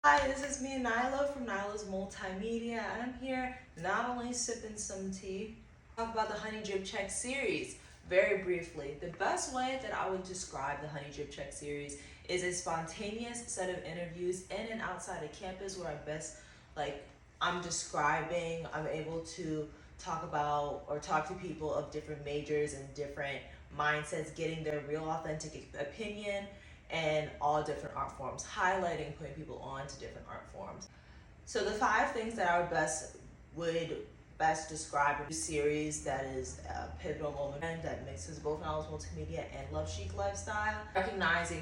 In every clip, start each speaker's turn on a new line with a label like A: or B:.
A: Hi, this is me, Nyla from Nylas Multimedia, and I'm here not only sipping some tea, talk about the Honey Drip Check series. Very briefly, the best way that I would describe the Honey Drip Check series is a spontaneous set of interviews in and outside of campus where I'm able to talk about or talk to people of different majors and different mindsets, getting their real authentic opinion and all different art forms, highlighting, putting people on to different art forms. So the five things that I would best describe a series that is a pivotal moment that mixes both Nylas Multimedia and Love Chic lifestyle. Recognizing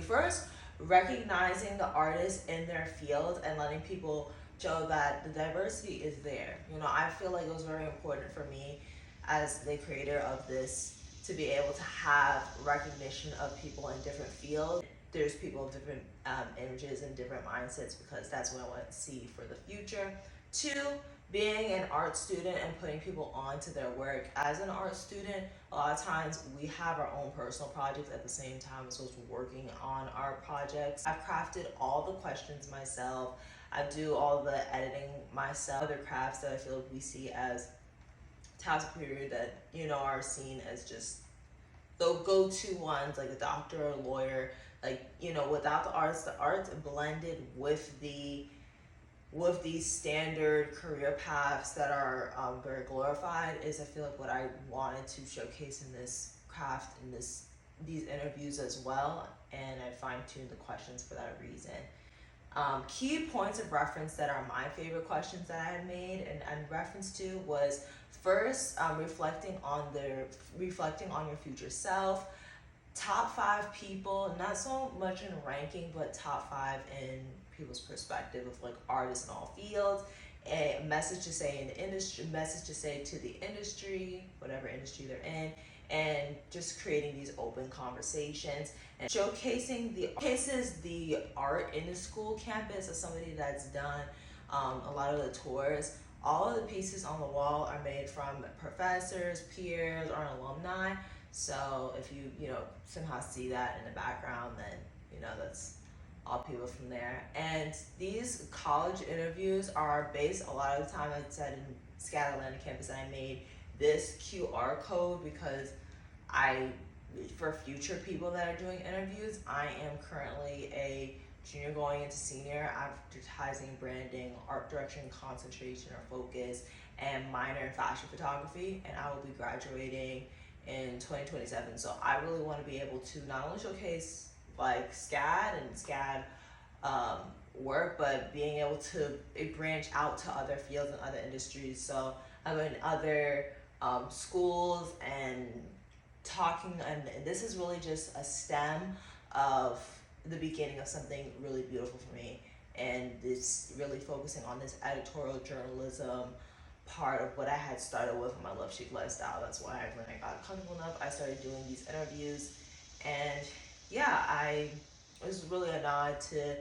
A: the artists in their field and letting people show that the diversity is there. I feel like it was very important for me as the creator of this to be able to have recognition of people in different fields. There's people of different images and different mindsets because that's what I want to see for the future. Two, being an art student and putting people on to their work. As an art student, a lot of times we have our own personal projects at the same time as we're working on our projects. I've crafted all the questions myself. I do all the editing myself. Other crafts that I feel we see as task period that are seen as just the go-to ones, like a doctor or a lawyer, without the arts blended with these standard career paths that are very glorified is I feel like what I wanted to showcase in this craft in these interviews as well, and I fine-tuned the questions for that reason. Key points of reference that are my favorite questions that I had made and reference to was first, reflecting on your future self, top five people, not so much in ranking, but top five in people's perspective of like artists in all fields, a message to say in the industry, message to say to the industry, whatever industry they're in, and just creating these open conversations and showcases the art in the school campus as somebody that's done a lot of the tours. All of the pieces on the wall are made from professors, peers, or alumni. So if you somehow see that in the background, then that's all people from there. And these college interviews are based a lot of the time, like I said, in SCAD Atlanta campus. And I made this QR code because for future people that are doing interviews, I am currently a junior going into senior, advertising, branding, art direction, concentration or focus, and minor in fashion photography, and I will be graduating in 2027. So I really want to be able to not only showcase like SCAD and SCAD um, work, but being able to branch out to other fields and other industries. So I'm in other schools and talking, and this is really just a stem of the beginning of something really beautiful for me. And it's really focusing on this editorial journalism part of what I had started with my Love Chic lifestyle. That's why when I got comfortable enough, I started doing these interviews. And yeah, it was really a nod to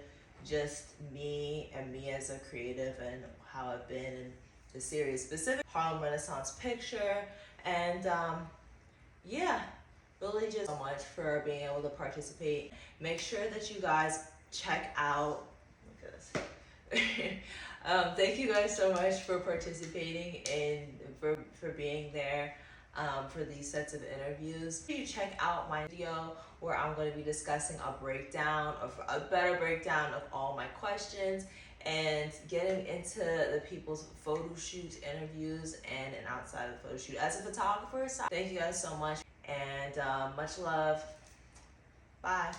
A: just me and me as a creative and how I've been in the series, specific Harlem Renaissance picture. And yeah, really just so much for being able to participate. Make sure that you guys check out, look at this. Thank you guys so much for participating and for being there for these sets of interviews. You check out my video where I'm going to be discussing a better breakdown of all my questions and getting into the people's photo shoot interviews and outside of the photo shoot. As a photographer, so thank you guys so much and much love. Bye.